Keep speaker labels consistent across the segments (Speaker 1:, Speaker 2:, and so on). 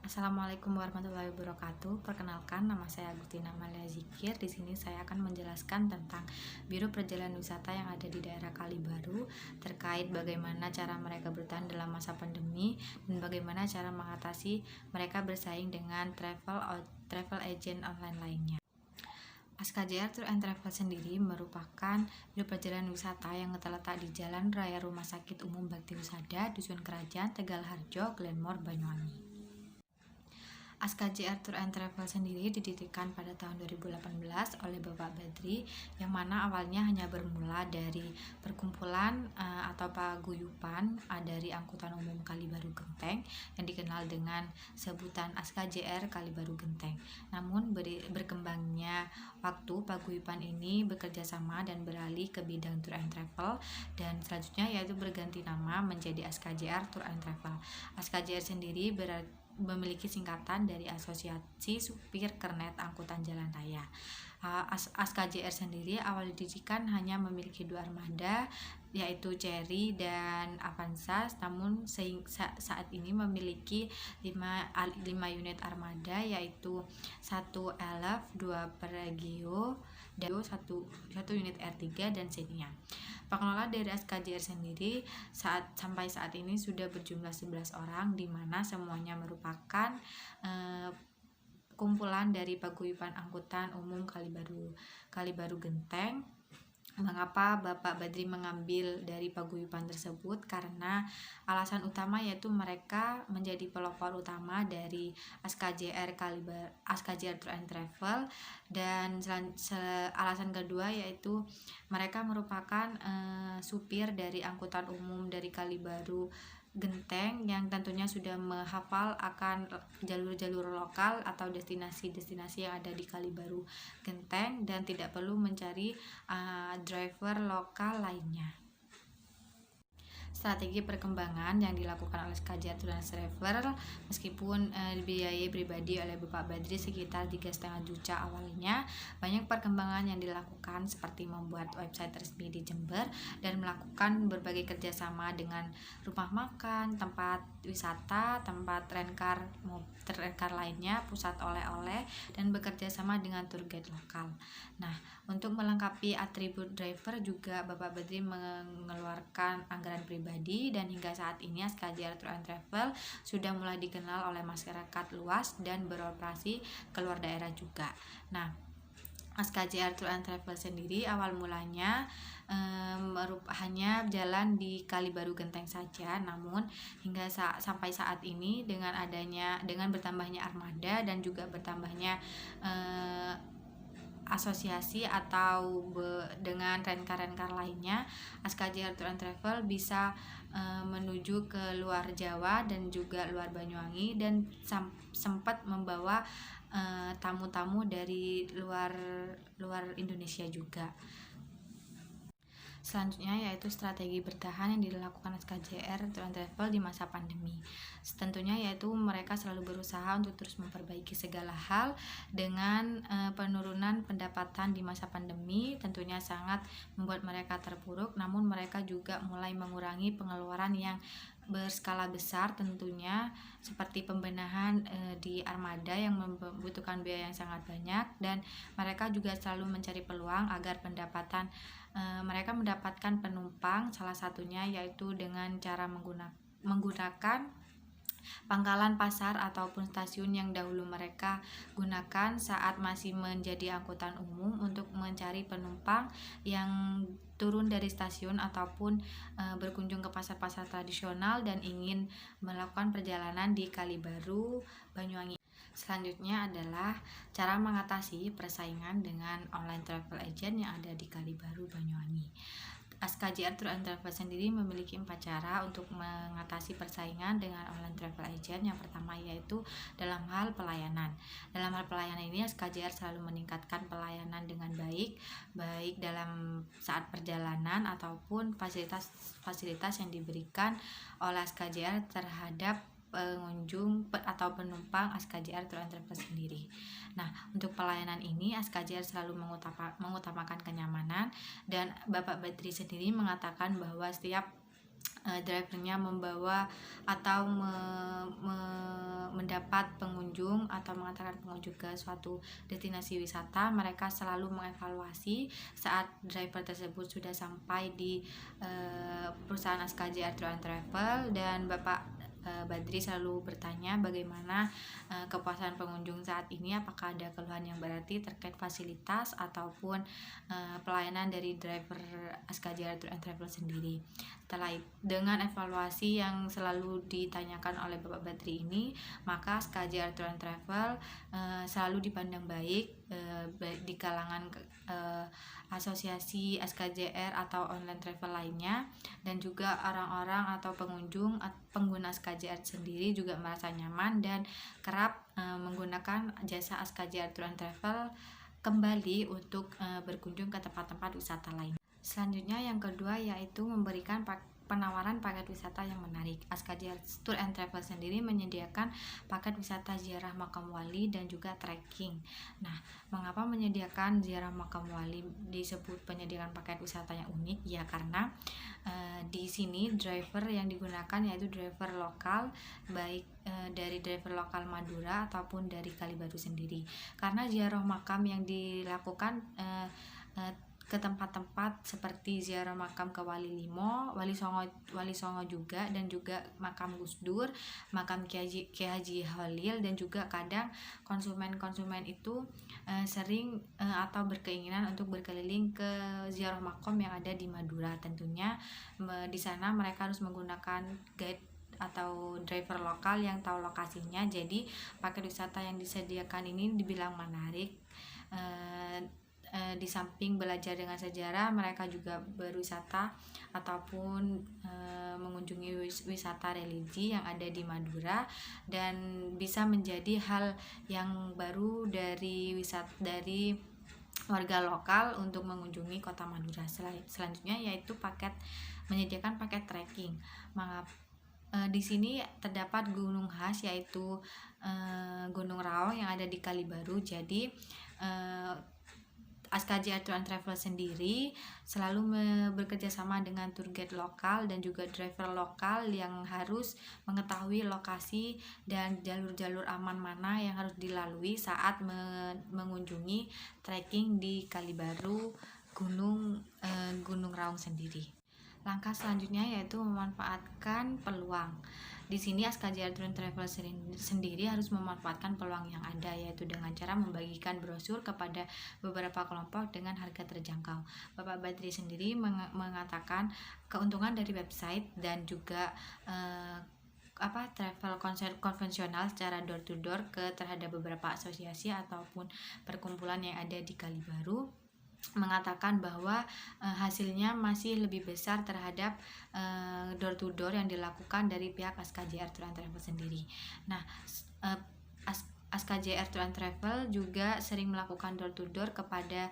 Speaker 1: Assalamualaikum warahmatullahi wabarakatuh. Perkenalkan, nama saya Agustina Amalia Zikir. Di sini saya akan menjelaskan tentang Biro Perjalanan Wisata yang ada di daerah Kalibaru terkait bagaimana cara mereka bertahan dalam masa pandemi dan bagaimana cara mengatasi mereka bersaing dengan travel agent online lainnya. ASKJR Tour and Travel sendiri merupakan biro perjalanan wisata yang terletak di Jalan Raya Rumah Sakit Umum Bakti Husada, Dusun Kerajaan, Tegal Harjo, Glenmore, Banyuwangi. ASKJR Tour and Travel sendiri didirikan pada tahun 2018 oleh Bapak Badri, yang mana awalnya hanya bermula dari perkumpulan atau paguyupan dari Angkutan Umum Kalibaru Genteng yang dikenal dengan sebutan ASKJR Kalibaru Genteng. Namun berkembangnya waktu, paguyupan ini bekerja sama dan beralih ke bidang Tour and Travel, dan selanjutnya yaitu berganti nama menjadi ASKJR Tour and Travel. ASKJR sendiri memiliki singkatan dari Asosiasi Supir Kernet Angkutan Jalan Raya. ASKJR sendiri awal didirikan hanya memiliki 2 armada, yaitu Cherry dan Avanza, namun saat ini memiliki 5 unit armada, yaitu 1 Elf, 2 Pregio, dan 1 unit R3 dan Xenia. Pengelola dari ASKJR sendiri sampai saat ini sudah berjumlah 11 orang, di mana semuanya merupakan kumpulan dari paguyuban angkutan umum Kalibaru Genteng. Mengapa Bapak Badri mengambil dari paguyuban tersebut? Karena alasan utama yaitu mereka menjadi pelopor utama dari ASKJR Tour and Travel, dan alasan kedua yaitu mereka merupakan supir dari angkutan umum dari Kalibaru Genteng yang tentunya sudah menghafal akan jalur-jalur lokal atau destinasi-destinasi yang ada di Kalibaru Genteng dan tidak perlu mencari driver lokal lainnya. Strategi perkembangan yang dilakukan oleh ASKJR Tour and Travel, meskipun dibiayai pribadi oleh Bapak Badri sekitar 3,5 juta awalnya, banyak perkembangan yang dilakukan seperti membuat website resmi di Jember dan melakukan berbagai kerjasama dengan rumah makan, tempat wisata, tempat rencar lainnya, pusat oleh-oleh, dan bekerja sama dengan tour guide lokal. Nah, untuk melengkapi atribut driver juga Bapak Badri mengeluarkan anggaran pribadi, dan hingga saat ini ASKJR Tour and Travel sudah mulai dikenal oleh masyarakat luas dan beroperasi keluar daerah juga. Nah, ASKJR Tour and Travel sendiri awal mulanya hanya jalan di Kalibaru Genteng saja, namun hingga sampai saat ini dengan bertambahnya armada dan juga bertambahnya asosiasi atau dengan rencar lainnya, ASKJR Tour and Travel bisa menuju ke luar Jawa dan juga luar Banyuwangi, dan sempat membawa tamu-tamu dari luar Indonesia juga. Selanjutnya yaitu strategi bertahan yang dilakukan ASKJR Tour and Travel di masa pandemi. Tentunya yaitu mereka selalu berusaha untuk terus memperbaiki segala hal dengan penurunan pendapatan di masa pandemi tentunya sangat membuat mereka terpuruk, namun mereka juga mulai mengurangi pengeluaran yang berskala besar, tentunya seperti pembenahan di armada yang membutuhkan biaya yang sangat banyak, dan mereka juga selalu mencari peluang agar mereka mendapatkan penumpang, salah satunya yaitu dengan cara menggunakan pangkalan pasar ataupun stasiun yang dahulu mereka gunakan saat masih menjadi angkutan umum untuk mencari penumpang yang turun dari stasiun ataupun berkunjung ke pasar-pasar tradisional dan ingin melakukan perjalanan di Kalibaru, Banyuwangi. Selanjutnya adalah cara mengatasi persaingan dengan online travel agent yang ada di Kalibaru, Banyuwangi. ASKJR Tour and Travel sendiri memiliki 4 cara untuk mengatasi persaingan dengan online travel agent. Yang pertama yaitu dalam hal pelayanan. Dalam hal pelayanan ini ASKJR selalu meningkatkan pelayanan dengan baik dalam saat perjalanan ataupun fasilitas yang diberikan oleh ASKJR terhadap pengunjung atau penumpang ASKJR Tour and Travel sendiri. Nah, untuk pelayanan ini ASKJR selalu mengutamakan kenyamanan, dan Bapak Badri sendiri mengatakan bahwa setiap drivernya membawa atau mendapat pengunjung atau mengantarkan pengunjung ke suatu destinasi wisata, mereka selalu mengevaluasi saat driver tersebut sudah sampai di perusahaan SKJR Tour and Travel, dan Bapak Badri selalu bertanya bagaimana kepuasan pengunjung saat ini, apakah ada keluhan yang berarti terkait fasilitas ataupun pelayanan dari driver SKJR Tour and Travel sendiri. Setelah dengan evaluasi yang selalu ditanyakan oleh Bapak Badri ini, maka SKJR Tour and Travel selalu dipandang baik di kalangan asosiasi SKJR atau online travel lainnya, dan juga orang-orang atau pengguna SKJR sendiri juga merasa nyaman dan kerap menggunakan jasa SKJR Tour and Travel kembali untuk berkunjung ke tempat-tempat wisata lain. Selanjutnya yang kedua yaitu memberikan penawaran paket wisata yang menarik. SKJR Tour and Travel sendiri menyediakan paket wisata ziarah makam wali dan juga trekking. Nah, mengapa menyediakan ziarah makam wali disebut penyediaan paket wisata yang unik? Ya karena di sini driver yang digunakan yaitu driver lokal, baik dari driver lokal Madura ataupun dari Kalibatu sendiri. Karena ziarah makam yang dilakukan ke tempat-tempat seperti ziarah makam ke Wali Limo, Wali Songo juga, dan juga makam Gus Dur, makam Kiai Haji Holil, dan juga kadang konsumen itu sering atau berkeinginan untuk berkeliling ke ziarah makam yang ada di Madura. Tentunya di sana mereka harus menggunakan guide atau driver lokal yang tahu lokasinya. Jadi paket wisata yang disediakan ini dibilang menarik. Di samping belajar dengan sejarah, mereka juga berwisata ataupun mengunjungi wisata religi yang ada di Madura, dan bisa menjadi hal yang baru dari warga lokal untuk mengunjungi kota Madura. Selanjutnya yaitu menyediakan paket trekking. Di sini terdapat gunung khas yaitu Gunung Raung yang ada di Kalibaru. Jadi SKJR Tour and Travel sendiri selalu bekerja sama dengan tour guide lokal dan juga driver lokal yang harus mengetahui lokasi dan jalur-jalur aman mana yang harus dilalui saat mengunjungi trekking di Kalibaru Gunung Raung sendiri. Langkah selanjutnya yaitu memanfaatkan peluang. Di sini SKJR Tour and Travel sendiri harus memanfaatkan peluang yang ada, yaitu dengan cara membagikan brosur kepada beberapa kelompok dengan harga terjangkau. Bapak Badri sendiri mengatakan keuntungan dari website dan juga travel konvensional secara door to door terhadap beberapa asosiasi ataupun perkumpulan yang ada di Kalibaru, mengatakan bahwa hasilnya masih lebih besar terhadap door to door yang dilakukan dari pihak SKJR Tour and Travel sendiri. Nah, SKJR Tour and Travel juga sering melakukan door to door kepada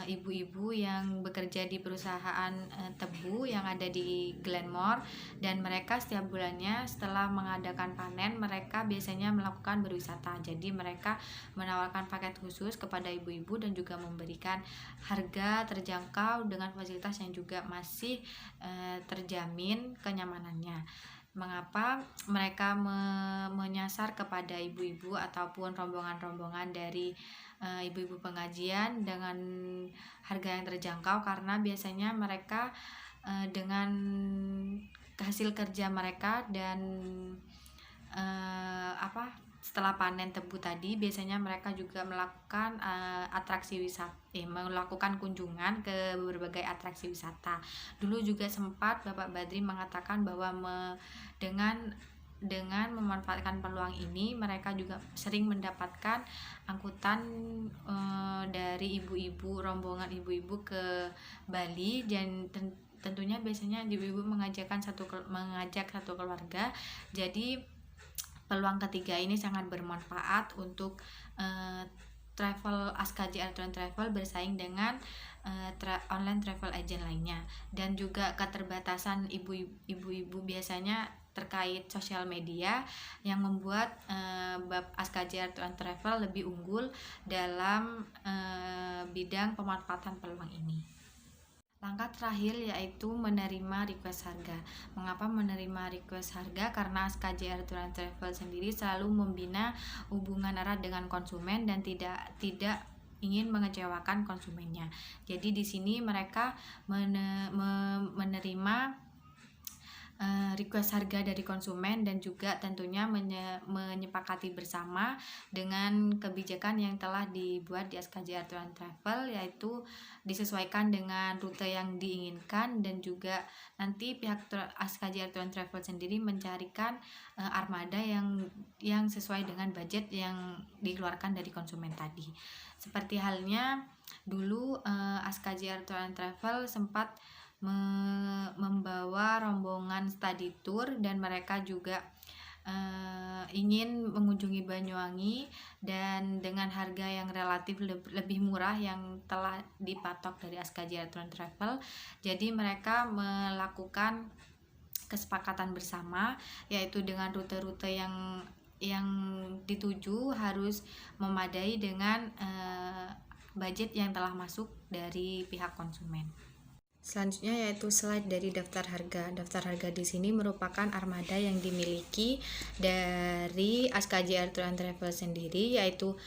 Speaker 1: ibu-ibu yang bekerja di perusahaan tebu yang ada di Glenmore, dan mereka setiap bulannya setelah mengadakan panen mereka biasanya melakukan berwisata. Jadi mereka menawarkan paket khusus kepada ibu-ibu dan juga memberikan harga terjangkau dengan fasilitas yang juga masih terjamin kenyamanannya. Mengapa mereka menyasar kepada ibu-ibu ataupun rombongan-rombongan dari ibu-ibu pengajian dengan harga yang terjangkau? Karena biasanya mereka dengan hasil kerja mereka dan setelah panen tebu tadi biasanya mereka juga melakukan melakukan kunjungan ke berbagai atraksi wisata. Dulu juga sempat Bapak Badri mengatakan bahwa dengan memanfaatkan peluang ini mereka juga sering mendapatkan angkutan dari rombongan ibu-ibu ke Bali, dan tentunya biasanya ibu-ibu mengajak satu keluarga. Jadi peluang ketiga ini sangat bermanfaat untuk travel SKJR Tour and Travel bersaing dengan online travel agent lainnya, dan juga keterbatasan ibu-ibu biasanya terkait sosial media yang membuat SKJR Tour and Travel lebih unggul dalam bidang pemanfaatan peluang ini. Langkah terakhir yaitu menerima request harga. Mengapa menerima request harga? Karena SKJR Tour and Travel sendiri selalu membina hubungan erat dengan konsumen dan tidak ingin mengecewakan konsumennya. Jadi di sini mereka menerima request harga dari konsumen dan juga tentunya menyepakati bersama dengan kebijakan yang telah dibuat di SKJR Tour and Travel, yaitu disesuaikan dengan rute yang diinginkan, dan juga nanti pihak SKJR Tour and Travel sendiri mencarikan armada yang sesuai dengan budget yang dikeluarkan dari konsumen tadi. Seperti halnya dulu SKJR Tour and Travel sempat membawa rombongan study tour dan mereka juga ingin mengunjungi Banyuwangi dan dengan harga yang relatif lebih murah yang telah dipatok dari SKJR Tour and Travel. Jadi mereka melakukan kesepakatan bersama, yaitu dengan rute-rute yang dituju harus memadai dengan budget yang telah masuk dari pihak konsumen. Selanjutnya yaitu slide dari daftar harga. Daftar harga di sini merupakan armada yang dimiliki dari SKJR Tour and Travel sendiri, yaitu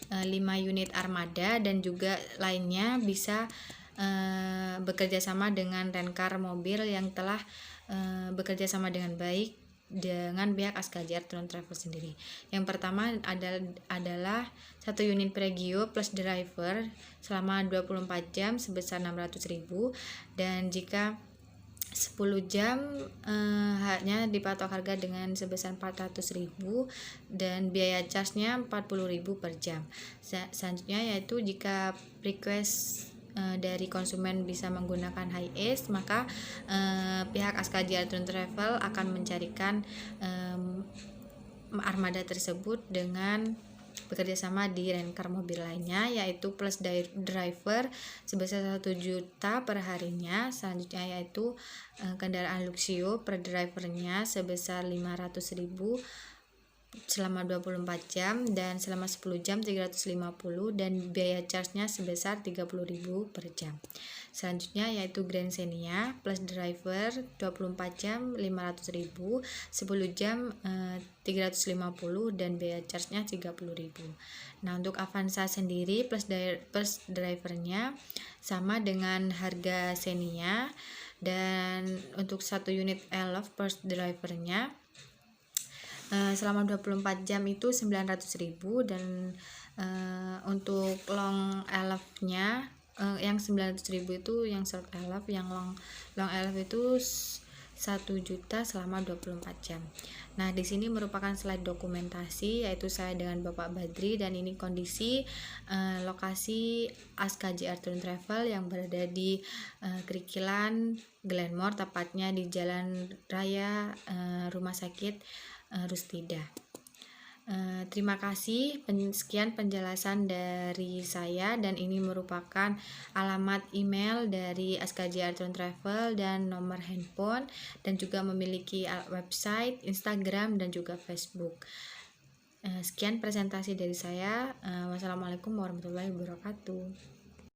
Speaker 1: 5 unit armada, dan juga lainnya bisa bekerja sama dengan rencar mobil yang telah bekerja sama dengan baik dengan pihak SKJR Tour and Travel sendiri. Yang pertama adalah 1 unit Pregio plus driver selama 24 jam sebesar 600.000, dan jika 10 jam hanya dipatok harga dengan sebesar 400.000 dan biaya charge-nya 40.000 per jam. Selanjutnya yaitu jika request dari konsumen bisa menggunakan HiAce, maka pihak SKJR Tour and Travel akan mencarikan armada tersebut dengan bekerjasama di rencar mobil lainnya, yaitu plus driver sebesar 1 juta per harinya. Selanjutnya yaitu kendaraan Luxio per drivernya sebesar 500.000 selama 24 jam, dan selama 10 jam 350, dan biaya charge-nya sebesar 30.000 per jam. Selanjutnya yaitu Grand Xenia plus driver 24 jam 500.000, 10 jam 350, dan biaya charge-nya 30.000. Nah, untuk Avanza sendiri plus drivernya sama dengan harga Xenia, dan untuk 1 unit Elf plus drivernya selama 24 jam itu 900.000, dan untuk long elf-nya yang 900.000 itu yang short elf, yang long elf itu 1 juta selama 24 jam. Nah, di sini merupakan slide dokumentasi, yaitu saya dengan Bapak Badri, dan ini kondisi lokasi SKJR Tour and Travel yang berada di Krikilan Glenmore, tepatnya di Jalan Raya Rumah Sakit Rustida. Terima kasih, sekian penjelasan dari saya, dan ini merupakan alamat email dari SKJR Tour and Travel dan nomor handphone, dan juga memiliki website, Instagram, dan juga Facebook. Sekian presentasi dari saya. Wassalamualaikum warahmatullahi wabarakatuh.